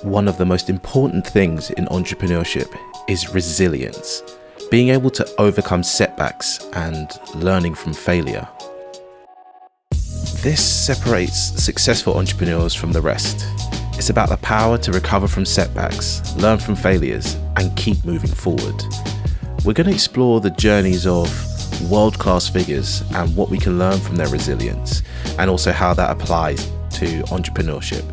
One of the most important things in entrepreneurship is resilience, being able to overcome setbacks and learning from failure. This separates successful entrepreneurs from the rest. It's about the power to recover from setbacks, learn from failures, and keep moving forward. We're going to explore the journeys of world-class figures and what we can learn from their resilience, and also how that applies to entrepreneurship.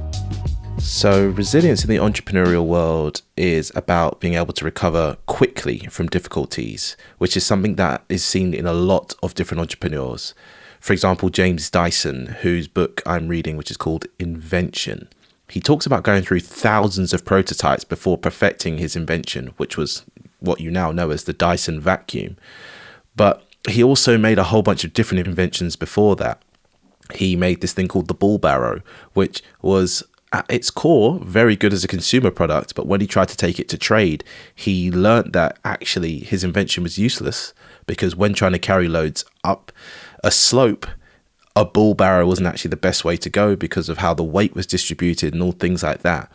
So resilience in the entrepreneurial world is about being able to recover quickly from difficulties, which is something that is seen in a lot of different entrepreneurs. For example, James Dyson, whose book I'm reading, which is called Invention. He talks about going through thousands of prototypes before perfecting his invention, which was what you now know as the Dyson vacuum. But he also made a whole bunch of different inventions before that. He made this thing called the ball barrow, which was at its core very good as a consumer product, but when he tried to take it to trade, he learned that actually his invention was useless, because when trying to carry loads up a slope, a ball barrow wasn't actually the best way to go because of how the weight was distributed and all things like that.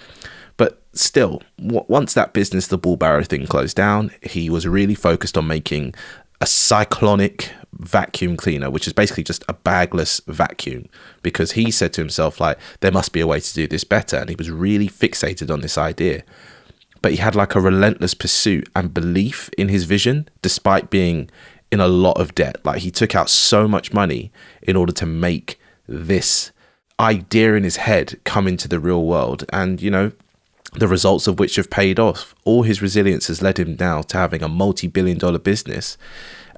But still, once that business, the ball barrow thing, closed down, he was really focused on making a cyclonic vacuum cleaner, which is basically just a bagless vacuum, because he said to himself, like, there must be a way to do this better, and he was really fixated on this idea. But he had like a relentless pursuit and belief in his vision, despite being in a lot of debt. Like, he took out so much money in order to make this idea in his head come into the real world, and the results of which have paid off. All his resilience has led him now to having a multi-billion-dollar business,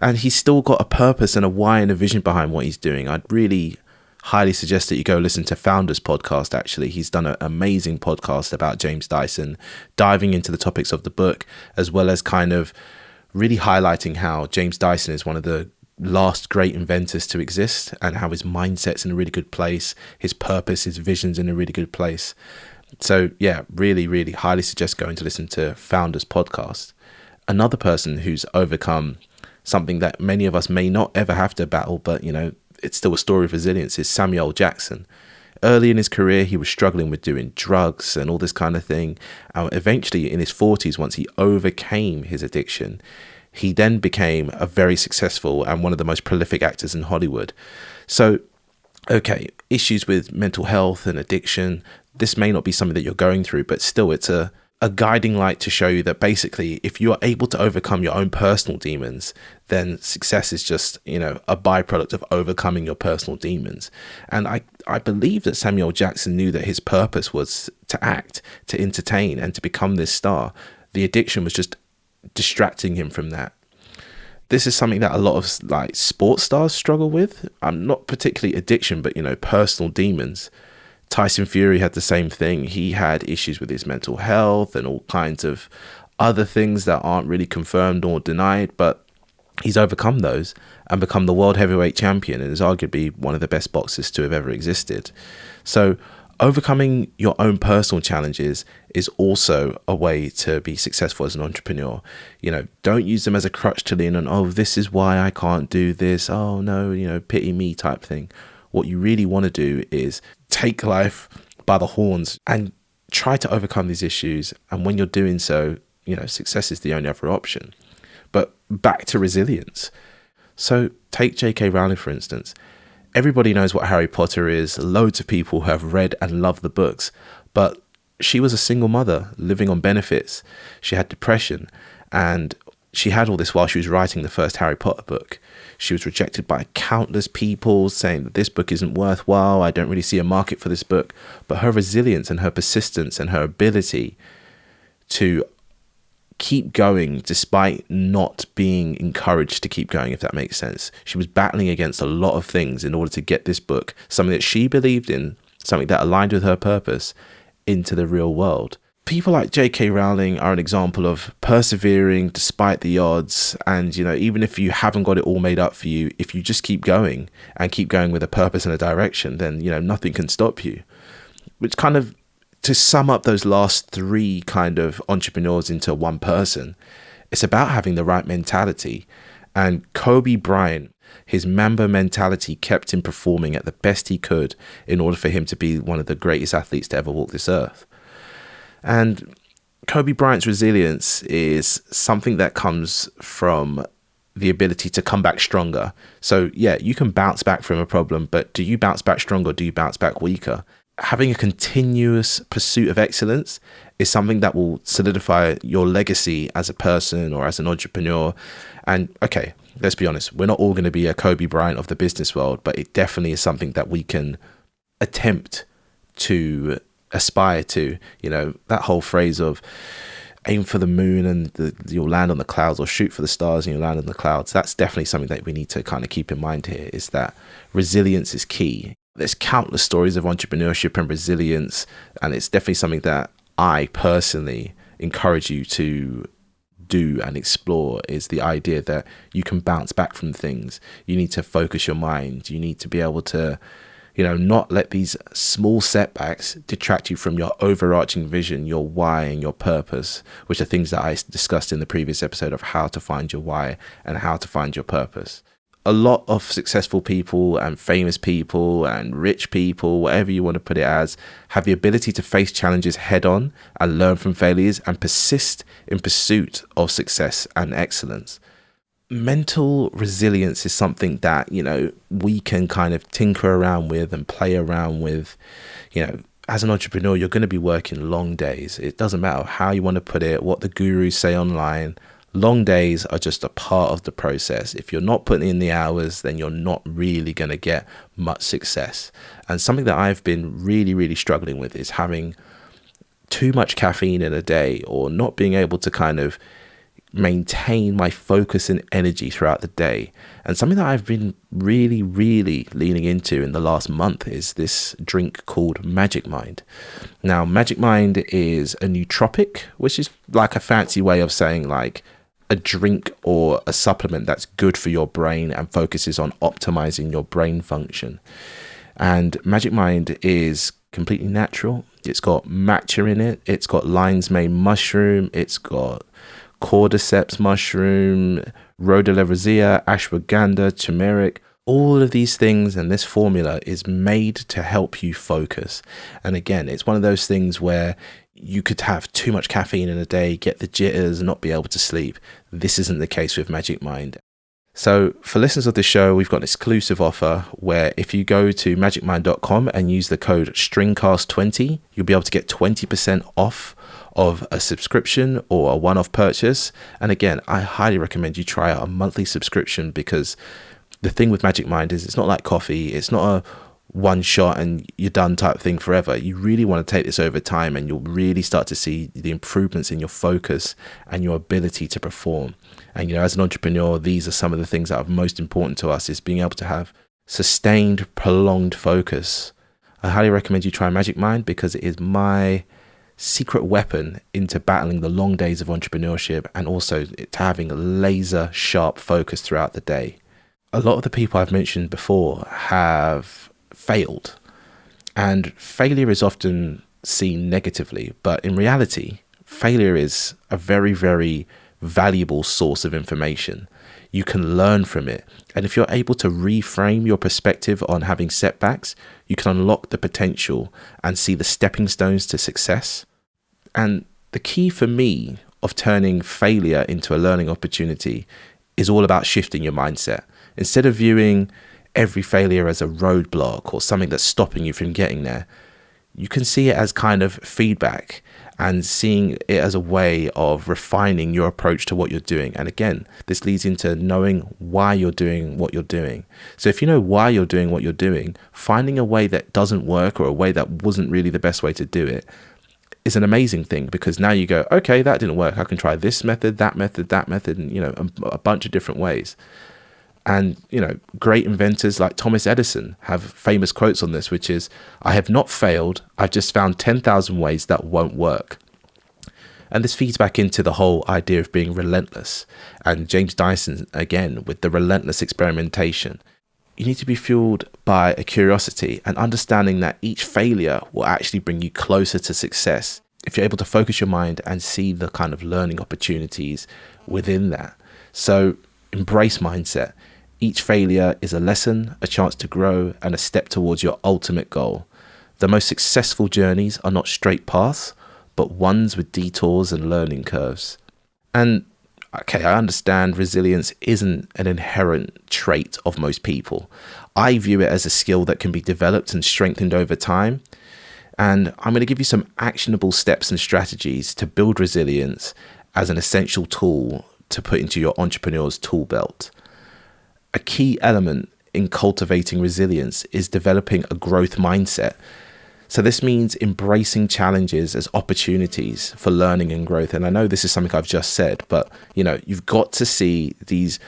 and he's still got a purpose and a why and a vision behind what he's doing. I'd really highly suggest that you go listen to Founders podcast. Actually, he's done an amazing podcast about James Dyson, diving into the topics of the book, as well as kind of really highlighting how James Dyson is one of the last great inventors to exist, and how his mindset's in a really good place, his purpose, his vision's in a really good place. So yeah, really, really highly suggest going to listen to Founders podcast. Another person who's overcome something that many of us may not ever have to battle, but it's still a story of resilience, is Samuel Jackson. Early in his career, he was struggling with doing drugs and all this kind of thing. Eventually, in his 40s, once he overcame his addiction, he then became a very successful and one of the most prolific actors in Hollywood. So, okay, issues with mental health and addiction, this may not be something that you're going through, but still it's a guiding light to show you that basically if you are able to overcome your own personal demons, then success is just, a byproduct of overcoming your personal demons. And I believe that Samuel Jackson knew that his purpose was to act, to entertain, and to become this star. The addiction was just distracting him from that. This is something that a lot of sports stars struggle with. Not particularly addiction, but personal demons. Tyson Fury had the same thing. He had issues with his mental health and all kinds of other things that aren't really confirmed or denied, but he's overcome those and become the world heavyweight champion, and is arguably one of the best boxers to have ever existed. So overcoming your own personal challenges is also a way to be successful as an entrepreneur. Don't use them as a crutch to lean on, oh, this is why I can't do this. Oh no, pity me type thing. What you really want to do is take life by the horns and try to overcome these issues. And when you're doing so, success is the only other option. But back to resilience. So take J.K. Rowling, for instance. Everybody knows what Harry Potter is. Loads of people have read and loved the books. But she was a single mother living on benefits. She had depression, and she had all this while she was writing the first Harry Potter book. She was rejected by countless people saying that this book isn't worthwhile. I don't really see a market for this book. But her resilience and her persistence and her ability to keep going despite not being encouraged to keep going, if that makes sense. She was battling against a lot of things in order to get this book, something that she believed in, something that aligned with her purpose, into the real world. People like J.K. Rowling are an example of persevering despite the odds. And, even if you haven't got it all made up for you, if you just keep going and keep going with a purpose and a direction, then, nothing can stop you. Which kind of, to sum up those last three kind of entrepreneurs into one person, it's about having the right mentality. And Kobe Bryant, his Mamba mentality kept him performing at the best he could in order for him to be one of the greatest athletes to ever walk this earth. And Kobe Bryant's resilience is something that comes from the ability to come back stronger. So yeah, you can bounce back from a problem, but do you bounce back stronger or do you bounce back weaker? Having a continuous pursuit of excellence is something that will solidify your legacy as a person or as an entrepreneur. And okay, let's be honest, we're not all going to be a Kobe Bryant of the business world, but it definitely is something that we can attempt to aspire to. You know, that whole phrase of aim for the moon and you'll land on the clouds, or shoot for the stars and you'll land on the clouds. That's definitely something that we need to kind of keep in mind here, is that resilience is key. There's countless stories of entrepreneurship and resilience, and it's definitely something that I personally encourage you to do and explore, is the idea that you can bounce back from things. You need to focus your mind. You need to be able to, you know, not let these small setbacks detract you from your overarching vision, your why and your purpose, which are things that I discussed in the previous episode of how to find your why and how to find your purpose. A lot of successful people and famous people and rich people, whatever you want to put it as, have the ability to face challenges head on and learn from failures and persist in pursuit of success and excellence. Mental resilience is something that, you know, we can kind of tinker around with and play around with. You know, as an entrepreneur, you're going to be working long days. It doesn't matter how you want to put it, what the gurus say online. Long days are just a part of the process. If you're not putting in the hours, then you're not really going to get much success. And something that I've been really struggling with is having too much caffeine in a day, or not being able to kind of maintain my focus and energy throughout the day. And something that I've been really leaning into in the last month is this drink called Magic Mind. Now, Magic Mind is a nootropic, which is like a fancy way of saying like a drink or a supplement that's good for your brain and focuses on optimizing your brain function. And Magic Mind is completely natural. It's got matcha in it. It's got lion's mane mushroom. It's got cordyceps mushroom, rhodiola, ashwagandha, turmeric. All of these things, and this formula is made to help you focus. And again, it's one of those things where you could have too much caffeine in a day, get the jitters, and not be able to sleep. This isn't the case with Magic Mind. So for listeners of the show, we've got an exclusive offer where if you go to magicmind.com and use the code STRINGCAST20, you'll be able to get 20% off of a subscription or a one-off purchase. And again, I highly recommend you try out a monthly subscription, because the thing with Magic Mind is it's not like coffee. It's not a one shot and you're done type thing forever. You really want to take this over time, and you'll really start to see the improvements in your focus and your ability to perform. And, you know, as an entrepreneur, these are some of the things that are most important to us, is being able to have sustained, prolonged focus. I highly recommend you try Magic Mind, because it is my secret weapon into battling the long days of entrepreneurship, and also to having a laser sharp focus throughout the day. A lot of the people I've mentioned before have failed, and failure is often seen negatively, but in reality, failure is a very valuable source of information. You can learn from it. And if you're able to reframe your perspective on having setbacks, you can unlock the potential and see the stepping stones to success. And the key for me of turning failure into a learning opportunity is all about shifting your mindset. Instead of viewing every failure as a roadblock or something that's stopping you from getting there, you can see it as kind of feedback, and seeing it as a way of refining your approach to what you're doing. And again, this leads into knowing why you're doing what you're doing. So if you know why you're doing what you're doing, finding a way that doesn't work, or a way that wasn't really the best way to do it, is an amazing thing, because now you go, okay, that didn't work. I can try this method, that method, and, you know, a bunch of different ways. And, you know, great inventors like Thomas Edison have famous quotes on this, which is, I have not failed. I've just found 10,000 ways that won't work. And this feeds back into the whole idea of being relentless. And James Dyson, again, with the relentless experimentation. You need to be fueled by a curiosity and understanding that each failure will actually bring you closer to success if you're able to focus your mind and see the kind of learning opportunities within that. So embrace mindset. Each failure is a lesson, a chance to grow, and a step towards your ultimate goal. The most successful journeys are not straight paths, but ones with detours and learning curves. And okay, I understand resilience isn't an inherent trait of most people. I view it as a skill that can be developed and strengthened over time. And I'm going to give you some actionable steps and strategies to build resilience as an essential tool to put into your entrepreneur's tool belt. A key element in cultivating resilience is developing a growth mindset. So this means embracing challenges as opportunities for learning and growth. And I know this is something I've just said, but you've got to see these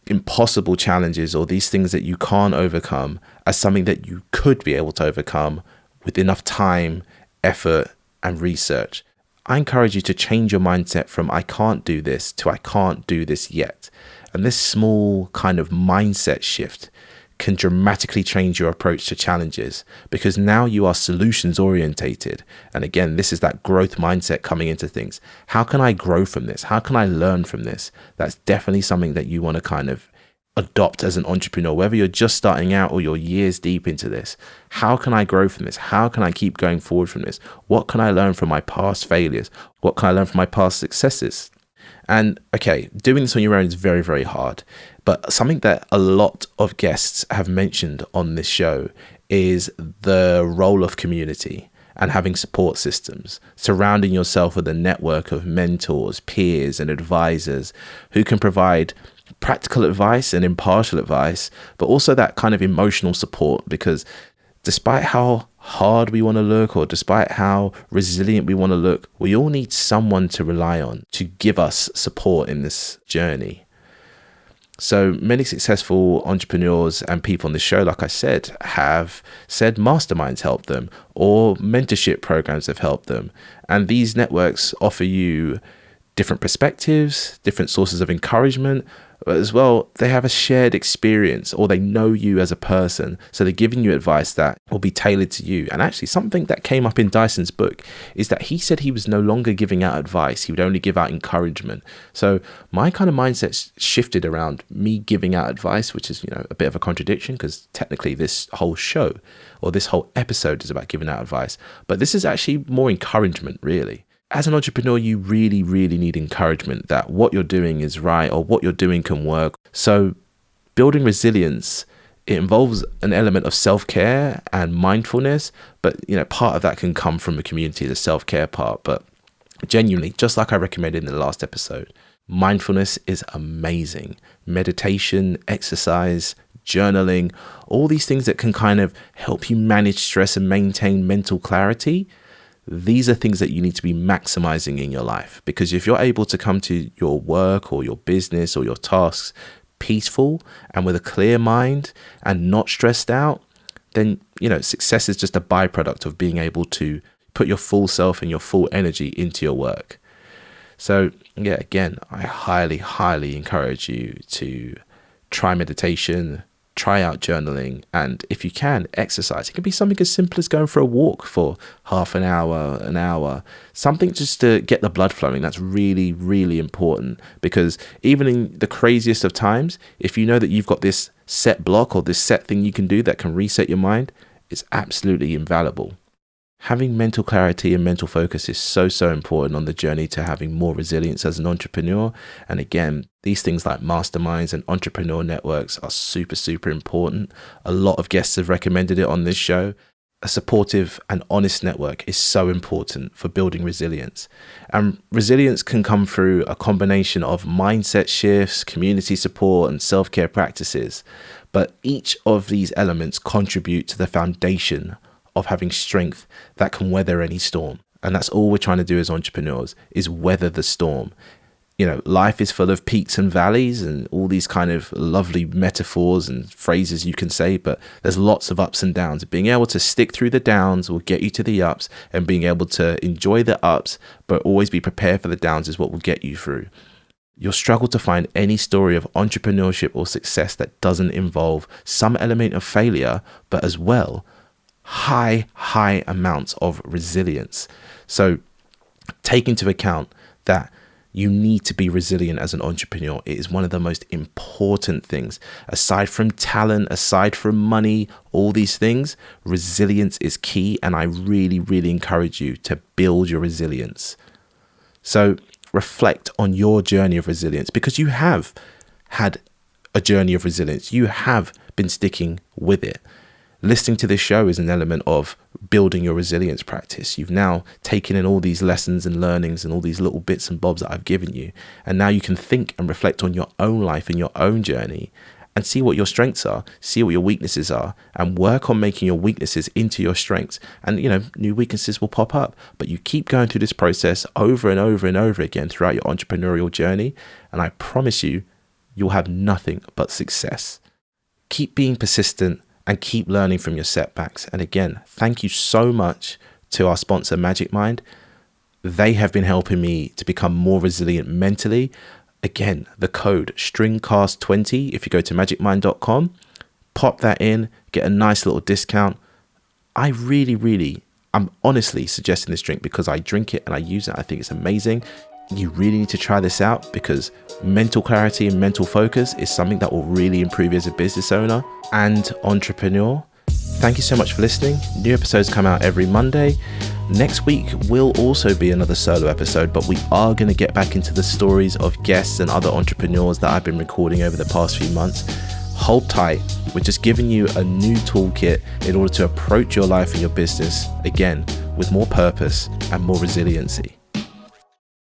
impossible challenges or these things that you can't overcome as something that you could be able to overcome with enough time, effort, and research. I encourage you to change your mindset from I can't do this to I can't do this yet. And this small kind of mindset shift can dramatically change your approach to challenges, because now you are solutions orientated. And again, this is that growth mindset coming into things. How can I grow from this? How can I learn from this? That's definitely something that you want to kind of adopt as an entrepreneur, whether you're just starting out or you're years deep into this. How can I grow from this? How can I keep going forward from this? What can I learn from my past failures? What can I learn from my past successes? And okay, doing this on your own is very, very hard. But something that a lot of guests have mentioned on this show is the role of community and having support systems, surrounding yourself with a network of mentors, peers, and advisors who can provide practical advice and impartial advice, but also that kind of emotional support. Because despite how hard we want to look, or despite how resilient we want to look, we all need someone to rely on to give us support in this journey. So many successful entrepreneurs and people on the show, like I said, have said masterminds help them or mentorship programs have helped them. And these networks offer you different perspectives, different sources of encouragement, but as well, they have a shared experience, or they know you as a person. So they're giving you advice that will be tailored to you. And actually, something that came up in Dyson's book is that he said he was no longer giving out advice. He would only give out encouragement. So my kind of mindset shifted around me giving out advice, which is, a bit of a contradiction, because technically this whole show or this whole episode is about giving out advice. But this is actually more encouragement, really. As an entrepreneur, you really, really need encouragement that what you're doing is right or what you're doing can work. So building resilience, it involves an element of self-care and mindfulness, but part of that can come from a community, the self-care part. But genuinely, just like I recommended in the last episode, mindfulness is amazing. Meditation, exercise, journaling, all these things that can kind of help you manage stress and maintain mental clarity. These are things that you need to be maximizing in your life, because if you're able to come to your work or your business or your tasks peaceful and with a clear mind and not stressed out, then, success is just a byproduct of being able to put your full self and your full energy into your work. So yeah, again, I highly, highly encourage you to try meditation, try out journaling, and if you can, exercise. It can be something as simple as going for a walk for half an hour, something just to get the blood flowing. That's really, really important, because even in the craziest of times, if you know that you've got this set block or this set thing you can do that can reset your mind, it's absolutely invaluable. Having mental clarity and mental focus is so, so important on the journey to having more resilience as an entrepreneur. And again, these things like masterminds and entrepreneur networks are super, super important. A lot of guests have recommended it on this show. A supportive and honest network is so important for building resilience. And resilience can come through a combination of mindset shifts, community support, and self-care practices. But each of these elements contribute to the foundation of having strength that can weather any storm. And that's all we're trying to do as entrepreneurs, is weather the storm. Life is full of peaks and valleys and all these kind of lovely metaphors and phrases you can say, but there's lots of ups and downs. Being able to stick through the downs will get you to the ups, and being able to enjoy the ups, but always be prepared for the downs is what will get you through. You'll struggle to find any story of entrepreneurship or success that doesn't involve some element of failure, but as well, high amounts of resilience. So take into account that You need to be resilient as an entrepreneur. It is one of the most important things. Aside from talent, aside from money, all these things, resilience is key. And I really, really encourage you to build your resilience. So reflect on your journey of resilience, because you have had a journey of resilience. You have been sticking with it. Listening to this show is an element of building your resilience practice. You've now taken in all these lessons and learnings and all these little bits and bobs that I've given you. And now you can think and reflect on your own life and your own journey and see what your strengths are, see what your weaknesses are, and work on making your weaknesses into your strengths. And, new weaknesses will pop up, but you keep going through this process over and over and over again throughout your entrepreneurial journey. And I promise you, you'll have nothing but success. Keep being persistent and keep learning from your setbacks. And again, thank you so much to our sponsor, Magic Mind. They have been helping me to become more resilient mentally. Again, the code STRINGCAST20, if you go to magicmind.com, pop that in, get a nice little discount. I'm honestly suggesting this drink because I drink it and I use it. I think it's amazing. You really need to try this out, because mental clarity and mental focus is something that will really improve you as a business owner and entrepreneur. Thank you so much for listening. New episodes come out every Monday. Next week will also be another solo episode, but we are going to get back into the stories of guests and other entrepreneurs that I've been recording over the past few months. Hold tight. We're just giving you a new toolkit in order to approach your life and your business, again, with more purpose and more resiliency.